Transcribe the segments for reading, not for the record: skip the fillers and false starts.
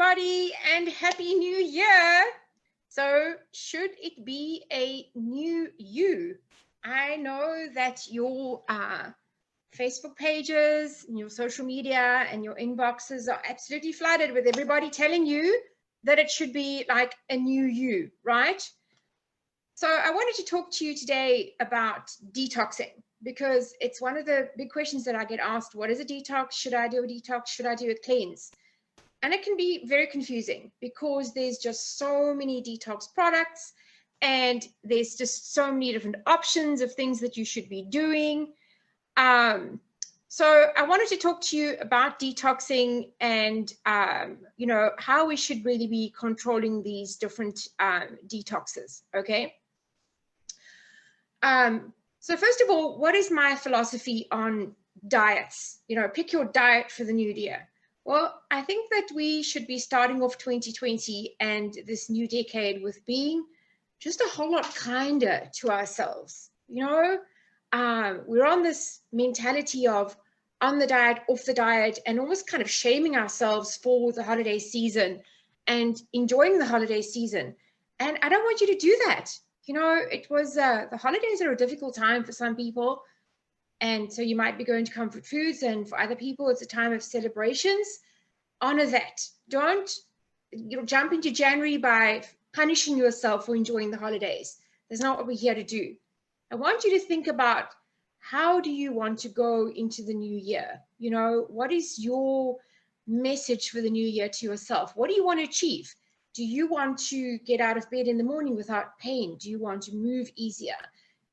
everybody, and Happy New Year. So, should it be a new you? I know that your Facebook pages, and your social media, and your inboxes are absolutely flooded with everybody telling you that it should be like a new you, right? So, I wanted to talk to you today about detoxing, because it's one of the big questions that I get asked. What is a detox? Should I do a detox? Should I do a cleanse? And it can be very confusing because there's just so many detox products and there's just so many different options of things that you should be doing. So I wanted to talk to you about detoxing and, how we should really be controlling these different detoxes, okay? So first of all, what is my philosophy on diets? Pick your diet for the new year. Well, I think that we should be starting off 2020 and this new decade with being just a whole lot kinder to ourselves. We're on this mentality of on the diet, off the diet, and almost kind of shaming ourselves for the holiday season and enjoying the holiday season. And I don't want you to do that. The holidays are a difficult time for some people. And so you might be going to comfort foods, and for other people, it's a time of celebrations. Honor that. Don't jump into January by punishing yourself for enjoying the holidays. That's not what we're here to do. I want you to think about, how do you want to go into the new year? What is your message for the new year to yourself? What do you want to achieve? Do you want to get out of bed in the morning without pain? Do you want to move easier?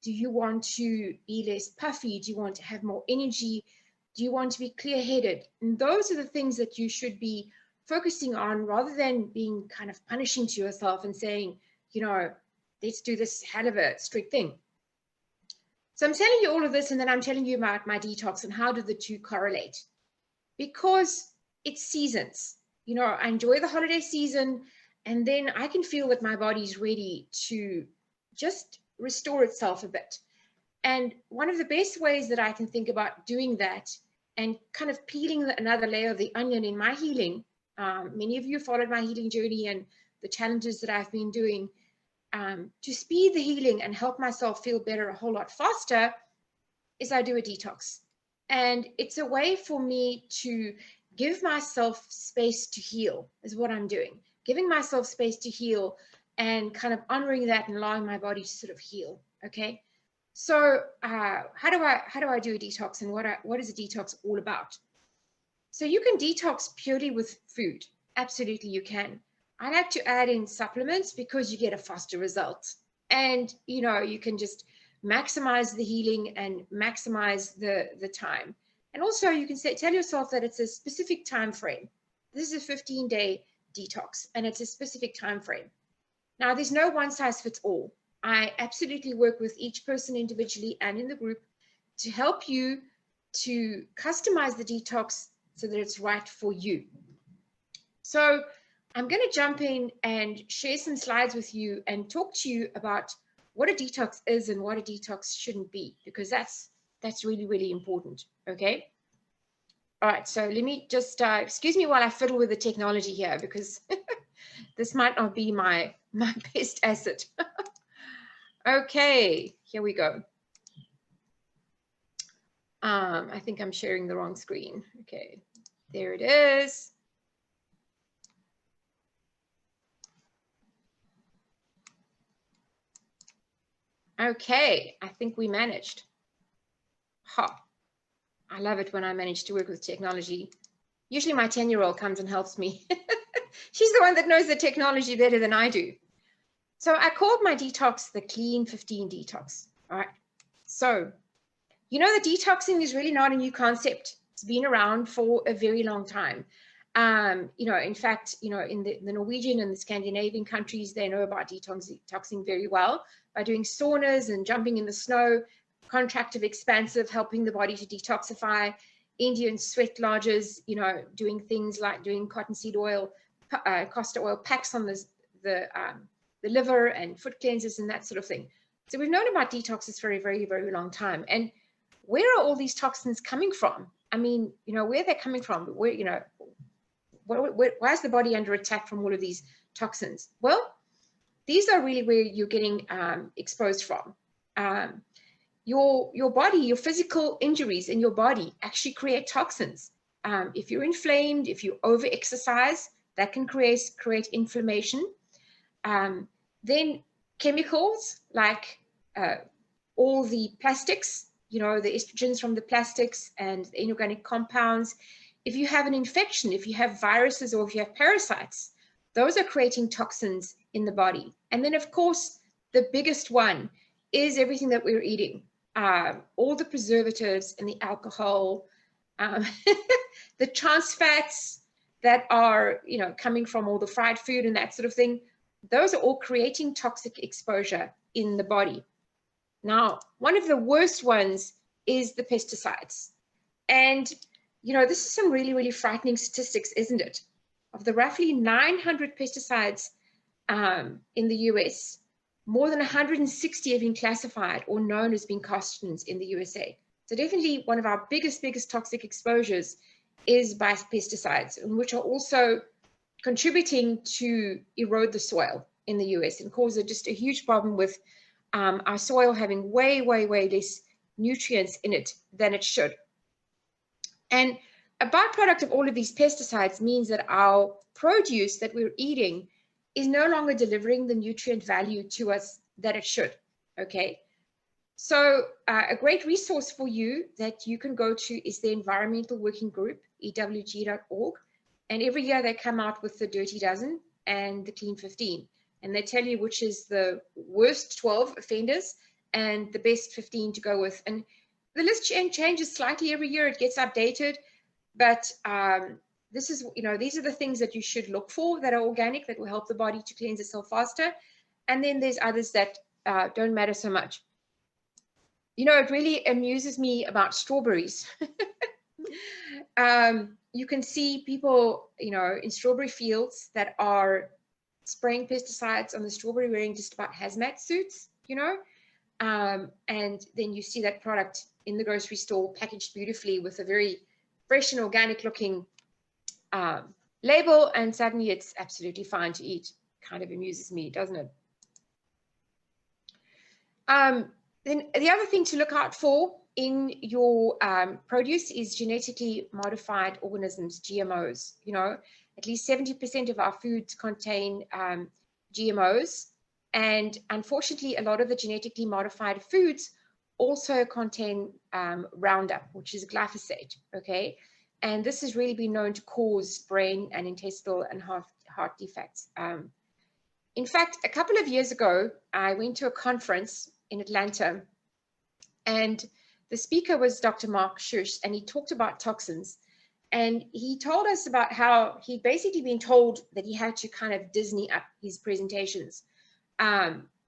Do you want to be less puffy? Do you want to have more energy? Do you want to be clear-headed? And those are the things that you should be focusing on, rather than being kind of punishing to yourself and saying, let's do this hell of a strict thing. So I'm telling you all of this, and then I'm telling you about my detox and how do the two correlate. Because it's seasons. I enjoy the holiday season, and then I can feel that my body's ready to just restore itself a bit. And one of the best ways that I can think about doing that, and kind of peeling another layer of the onion in my healing, many of you followed my healing journey and the challenges that I've been doing, to speed the healing and help myself feel better a whole lot faster, is I do a detox. And it's a way for me to give myself space to heal, is what I'm doing. Giving myself space to heal and kind of honoring that and allowing my body to sort of heal. Okay. So how do I do a detox, and what is a detox all about? So you can detox purely with food. Absolutely, you can. I like to add in supplements because you get a faster result. And, you can just maximize the healing and maximize the time. And also you can tell yourself that it's a specific time frame. This is a 15-day detox, and it's a specific time frame. Now, there's no one size fits all. I absolutely work with each person individually and in the group to help you to customize the detox so that it's right for you. So I'm going to jump in and share some slides with you and talk to you about what a detox is and what a detox shouldn't be, because that's really, really important. Okay. All right. So let me just, excuse me while I fiddle with the technology here, because this might not be my best asset. Okay, here we go. I think I'm sharing the wrong screen. Okay, there it is. Okay, I think we managed. Ha, I love it when I manage to work with technology. Usually my 10-year-old comes and helps me. She's the one that knows the technology better than I do. So I called my detox the Clean 15 Detox. All right. So, the detoxing is really not a new concept. It's been around for a very long time. In fact, in the Norwegian and the Scandinavian countries, they know about detoxing very well by doing saunas and jumping in the snow, contractive, expansive, helping the body to detoxify. Indian sweat lodges, doing things like doing cottonseed oil, castor oil packs on the liver, and foot cleansers and that sort of thing. So we've known about detoxes for a very, very long time. And where are all these toxins coming from? I mean, where they're coming from, why is the body under attack from all of these toxins? Well, these are really where you're getting exposed from. Your body, your physical injuries in your body actually create toxins. If you're inflamed, if you over-exercise, that can create inflammation. Then chemicals like all the plastics, the estrogens from the plastics and the inorganic compounds. If you have an infection, if you have viruses or if you have parasites, those are creating toxins in the body. And then, of course, the biggest one is everything that we're eating. All the preservatives and the alcohol, the trans fats that are, coming from all the fried food and that sort of thing. Those are all creating toxic exposure in the body. Now, one of the worst ones is the pesticides. And, this is some really, really frightening statistics, isn't it? Of the roughly 900 pesticides in the US, more than 160 have been classified or known as being carcinogens in the USA. So definitely one of our biggest toxic exposures is by pesticides, which are also contributing to erode the soil in the US and cause just a huge problem with our soil having way less nutrients in it than it should. And a byproduct of all of these pesticides means that our produce that we're eating is no longer delivering the nutrient value to us that it should, okay? So a great resource for you that you can go to is the Environmental Working Group, ewg.org. And every year they come out with the Dirty Dozen and the Clean 15. And they tell you which is the worst 12 offenders and the best 15 to go with. And the list changes slightly every year. It gets updated. But this is, these are the things that you should look for that are organic, that will help the body to cleanse itself faster. And then there's others that don't matter so much. It really amuses me about strawberries. You can see people, in strawberry fields that are spraying pesticides on the strawberry wearing just about hazmat suits, and then you see that product in the grocery store packaged beautifully with a very fresh and organic looking label, and suddenly it's absolutely fine to eat. Kind of amuses me, doesn't it? Then the other thing to look out for in your produce is genetically modified organisms, GMOs. At least 70% of our foods contain GMOs. And unfortunately, a lot of the genetically modified foods also contain Roundup, which is glyphosate, okay? And this has really been known to cause brain and intestinal and heart defects. In fact, a couple of years ago, I went to a conference in Atlanta, and the speaker was Dr. Mark Schuss, and he talked about toxins. And he told us about how he'd basically been told that he had to kind of Disney up his presentations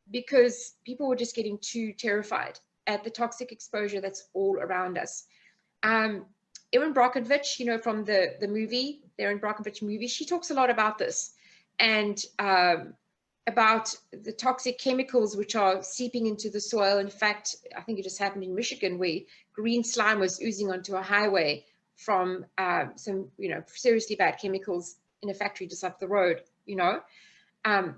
because people were just getting too terrified at the toxic exposure that's all around us. Erin Brockovich, from the movie, the Erin Brockovich movie, she talks a lot about this and about the toxic chemicals which are seeping into the soil. In fact, I think it just happened in Michigan where green slime was oozing onto a highway from some, seriously bad chemicals in a factory just up the road, And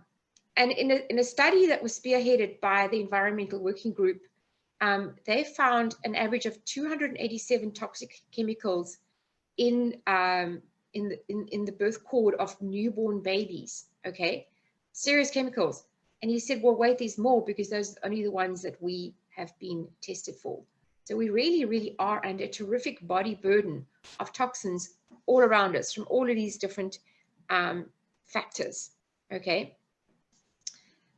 in a study that was spearheaded by the Environmental Working Group, they found an average of 287 toxic chemicals in the birth cord of newborn babies, okay? Serious chemicals. And he said, well, wait, there's more because those are only the ones that we have been tested for. So we really, really are under a terrific body burden of toxins all around us from all of these different factors, okay?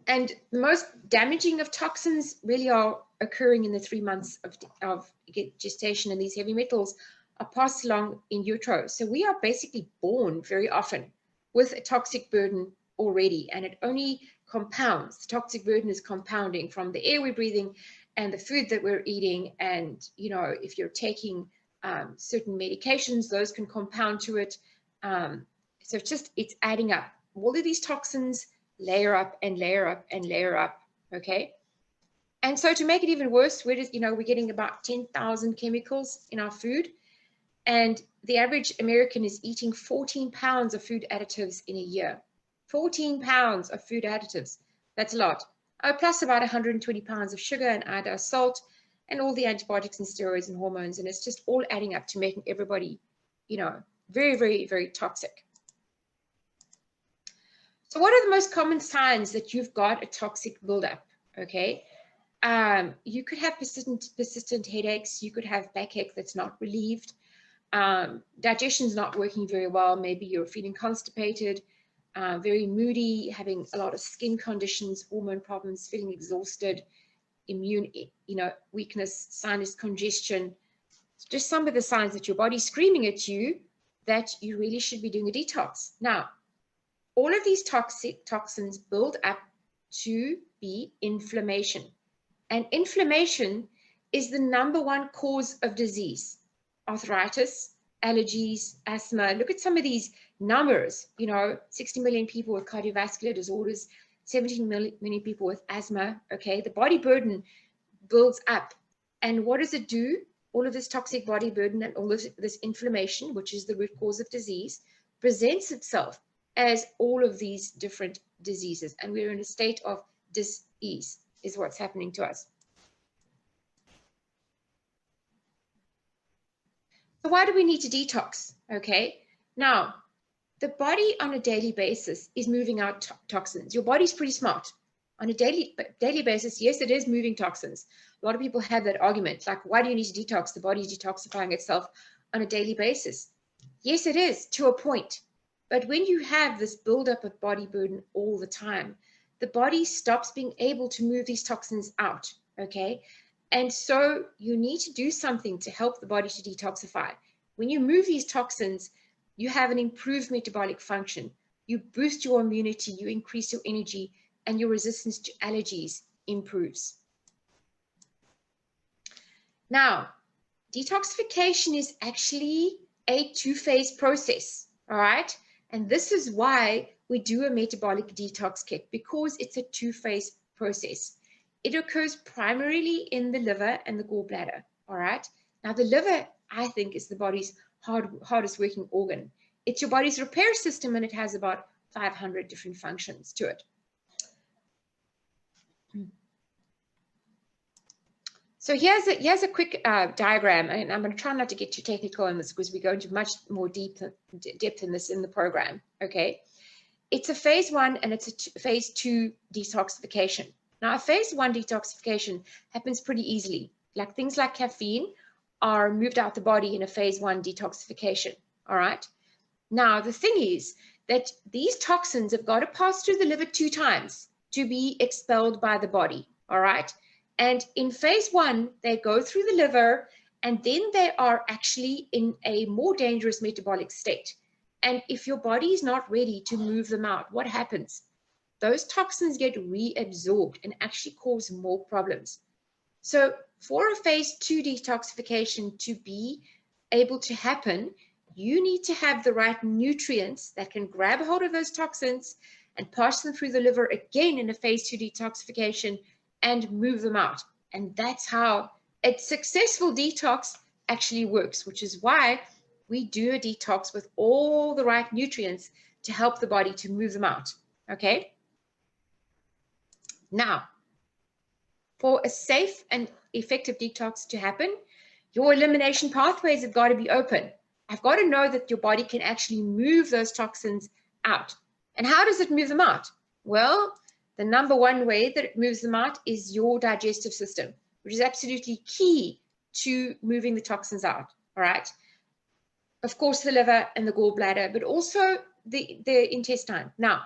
And the most damaging of toxins really are occurring in the 3 months of gestation, and these heavy metals are passed along in utero. So we are basically born very often with a toxic burden already, and it only compounds. The toxic burden is compounding from the air we're breathing and the food that we're eating. And, if you're taking certain medications, those can compound to it. So it's adding up. All of these toxins layer up and layer up and layer up, okay? And so to make it even worse, we're getting about 10,000 chemicals in our food. And the average American is eating 14 pounds of food additives in a year. 14 pounds of food additives. That's a lot. Oh, plus about 120 pounds of sugar and iodized salt and all the antibiotics and steroids and hormones. And it's just all adding up to making everybody, you know, very, very, very toxic. So what are the most common signs that you've got a toxic buildup? Okay. You could have persistent headaches. You could have backache that's not relieved. Digestion's not working very well. Maybe you're feeling constipated, very moody, having a lot of skin conditions, hormone problems, feeling exhausted, immune, weakness, sinus congestion. Just some of the signs that your body's screaming at you that you really should be doing a detox. Now, all of these toxins build up to be inflammation. And inflammation is the #1 cause of disease. Arthritis, allergies, asthma. Look at some of these numbers, 60 million people with cardiovascular disorders, 17 million people with asthma. Okay, the body burden builds up. And what does it do? All of this toxic body burden and all of this inflammation, which is the root cause of disease, presents itself as all of these different diseases. And we're in a state of dis-ease is what's happening to us. So why do we need to detox? Okay, now the body on a daily basis is moving out toxins. Your body's pretty smart. On a daily basis, yes, it is moving toxins. A lot of people have that argument, like, why do you need to detox? The body's detoxifying itself on a daily basis. Yes, it is, to a point. But when you have this buildup of body burden all the time, the body stops being able to move these toxins out, okay? And so you need to do something to help the body to detoxify. When you move these toxins, you have an improved metabolic function. You boost your immunity, you increase your energy, and your resistance to allergies improves. Now, detoxification is actually a 2-phase process, all right? And this is why we do a metabolic detox kit, because it's a 2-phase process. It occurs primarily in the liver and the gallbladder, all right? Now, the liver, I think, is the body's hardest working organ. It's your body's repair system, and it has about 500 different functions to it. So here's a quick diagram, and I'm going to try not to get too technical in this because we go into much more depth in this in the program, okay? It's a phase 1 and it's a phase 2 detoxification. Now, a phase 1 detoxification happens pretty easily. Like things like caffeine are moved out the body in a phase 1 detoxification, all right? Now, the thing is that these toxins have got to pass through the liver 2 times to be expelled by the body, all right? And in phase 1, they go through the liver, and then they are actually in a more dangerous metabolic state. And if your body is not ready to move them out, what happens? Those toxins get reabsorbed and actually cause more problems. So for a phase 2 detoxification to be able to happen, you need to have the right nutrients that can grab hold of those toxins and pass them through the liver again in a phase 2 detoxification and move them out. And that's how a successful detox actually works, which is why we do a detox with all the right nutrients to help the body to move them out, okay? Now, for a safe and effective detox to happen, your elimination pathways have got to be open. I've got to know that your body can actually move those toxins out. And how does it move them out? Well, the #1 way that it moves them out is your digestive system, which is absolutely key to moving the toxins out, all right? Of course, the liver and the gallbladder, but also the intestine. Now,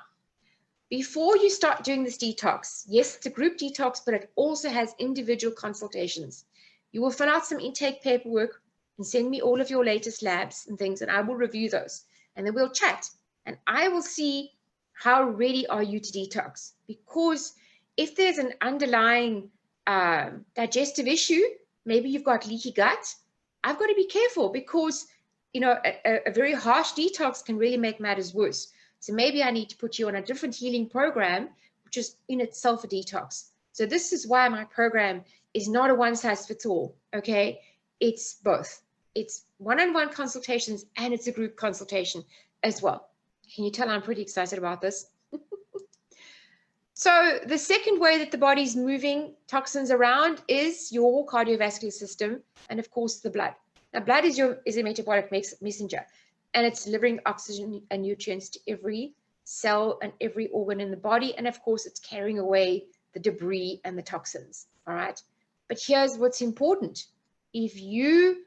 before you start doing this detox, yes, it's a group detox, but it also has individual consultations. You will fill out some intake paperwork and send me all of your latest labs and things, and I will review those. And then we'll chat, and I will see how ready are you to detox. Because if there's an underlying digestive issue, maybe you've got leaky gut, I've got to be careful because, a very harsh detox can really make matters worse. So maybe I need to put you on a different healing program, which is in itself a detox. So this is why my program is not a one-size-fits-all, okay? It's both. It's one-on-one consultations, and it's a group consultation as well. Can you tell I'm pretty excited about this? So the second way that the body's moving toxins around is your cardiovascular system, and of course the blood. Now, blood is a metabolic messenger, and it's delivering oxygen and nutrients to every cell and every organ in the body, and of course it's carrying away the debris and the toxins. All right, but here's what's important. If you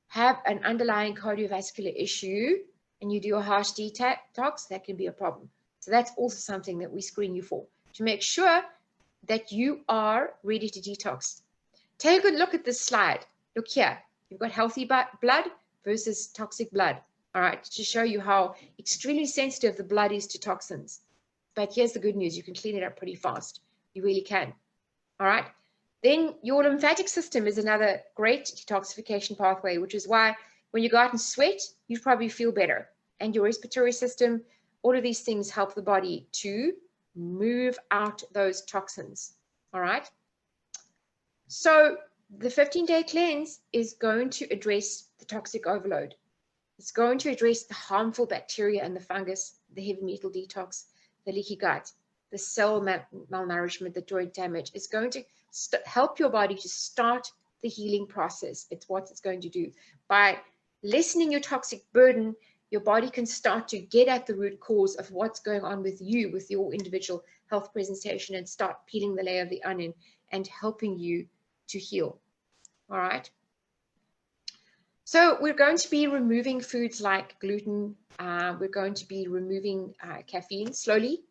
have an underlying cardiovascular issue and you do a harsh detox, that can be a problem. So that's also something that we screen you for, to make sure that you are ready to detox. Take a good look at this slide. Look here, you've got healthy blood versus toxic blood. All right, to show you how extremely sensitive the blood is to toxins. But here's the good news, you can clean it up pretty fast. You really can. All right, then your lymphatic system is another great detoxification pathway, which is why when you go out and sweat, you probably feel better. And your respiratory system, all of these things help the body to move out those toxins. All right, so the 15-day cleanse is going to address the toxic overload. It's going to address the harmful bacteria and the fungus, the heavy metal detox, the leaky gut, the cell malnourishment, the joint damage. It's going to help your body to start the healing process. It's what it's going to do. By lessening your toxic burden, your body can start to get at the root cause of what's going on with you, with your individual health presentation, and start peeling the layer of the onion and helping you to heal. All right. So we're going to be removing foods like gluten. We're going to be removing caffeine slowly.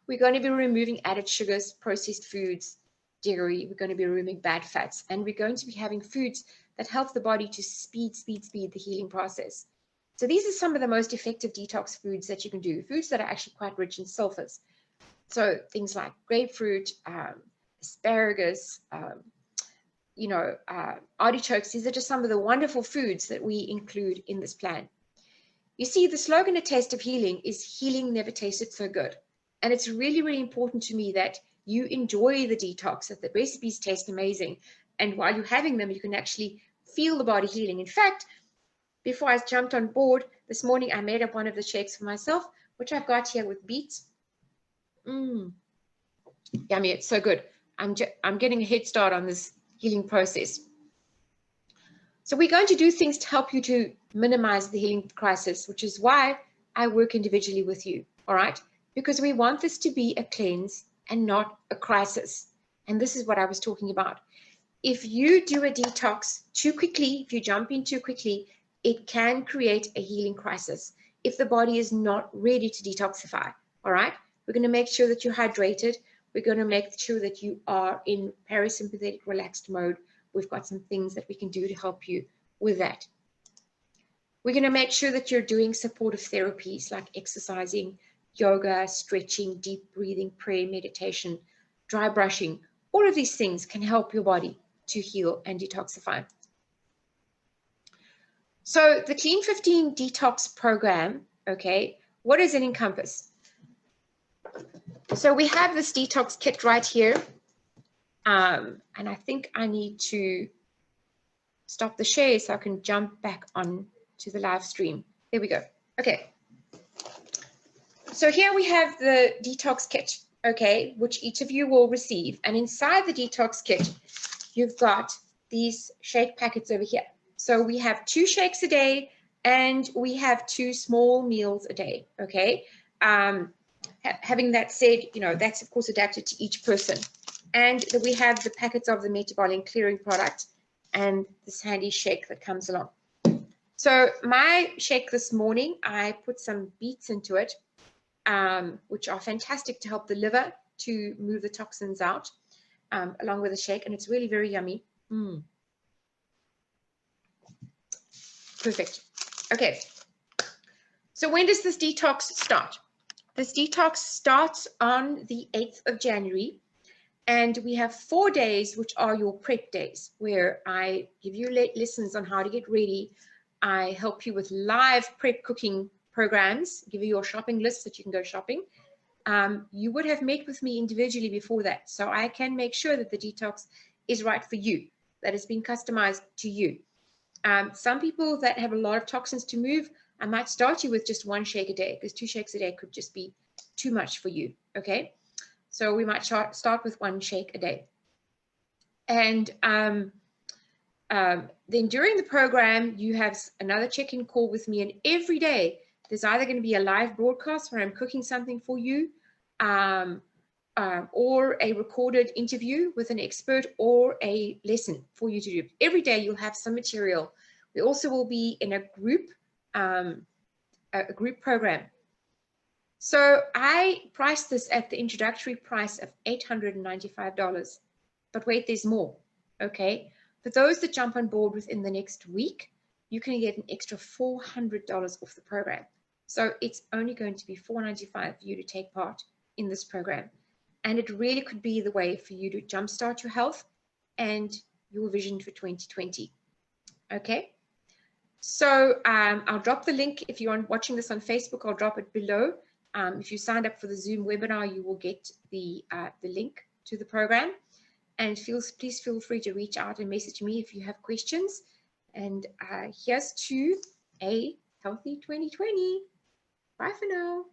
We're going to be removing added sugars, processed foods, dairy. We're going to be removing bad fats. And we're going to be having foods that help the body to speed the healing process. So these are some of the most effective detox foods that you can do, foods that are actually quite rich in sulfurs. So things like grapefruit, asparagus, artichokes. These are just some of the wonderful foods that we include in this plan. You see, the slogan, A Taste of Healing, is healing never tasted so good. And it's really, really important to me that you enjoy the detox, that the recipes taste amazing. And while you're having them, you can actually feel the body healing. In fact, before I jumped on board this morning, I made up one of the shakes for myself, which I've got here with beets. Yummy, it's so good. I'm getting a head start on this healing process. So we're going to do things to help you to minimize the healing crisis, which is why I work individually with you, all right? Because we want this to be a cleanse and not a crisis. And this is what I was talking about. If you do a detox too quickly, if you jump in too quickly, it can create a healing crisis if the body is not ready to detoxify, all right? We're going to make sure that you're hydrated. We're going to make sure that you are in parasympathetic relaxed mode. We've got some things that we can do to help you with that. We're going to make sure that you're doing supportive therapies like exercising, yoga, stretching, deep breathing, prayer, meditation, dry brushing. All of these things can help your body to heal and detoxify. So the Clean 15 Detox program, okay, what does it encompass? So we have this detox kit right here. And I think I need to stop the share so I can jump back on to the live stream. There we go. Okay. So here we have the detox kit, okay, which each of you will receive. And inside the detox kit, you've got these shake packets over here. So we have 2 shakes a day and we have 2 small meals a day, okay? Having that said, that's of course adapted to each person. And we have the packets of the metabolic clearing product and this handy shake that comes along. So my shake this morning, I put some beets into it, which are fantastic to help the liver to move the toxins out, along with the shake, and it's really very yummy. Perfect. Okay. So when does this detox start? This detox starts on the 8th of January, and we have 4 days, which are your prep days, where I give you lessons on how to get ready. I help you with live prep cooking programs, give you your shopping list that you can go shopping. You would have met with me individually before that, so I can make sure that the detox is right for you, that it's been customized to you. Some people that have a lot of toxins to move, I might start you with just 1 shake a day, because 2 shakes a day could just be too much for you. Okay, so we might start with 1 shake a day. And then during the program, you have another check-in call with me, and every day there's either going to be a live broadcast where I'm cooking something for you, or a recorded interview with an expert, or a lesson for you to do. Every day you'll have some material. We also will be in a group program. So I priced this at the introductory price of $895. But wait, there's more. Okay, for those that jump on board within the next week, you can get an extra $400 off the program. So it's only going to be $495 for you to take part in this program. And it really could be the way for you to jumpstart your health and your vision for 2020. Okay, so I'll drop the link. If you're watching this on Facebook, I'll drop it below. If you signed up for the Zoom webinar, you will get the link to the program. And please feel free to reach out and message me if you have questions. And here's to a healthy 2020. Bye for now.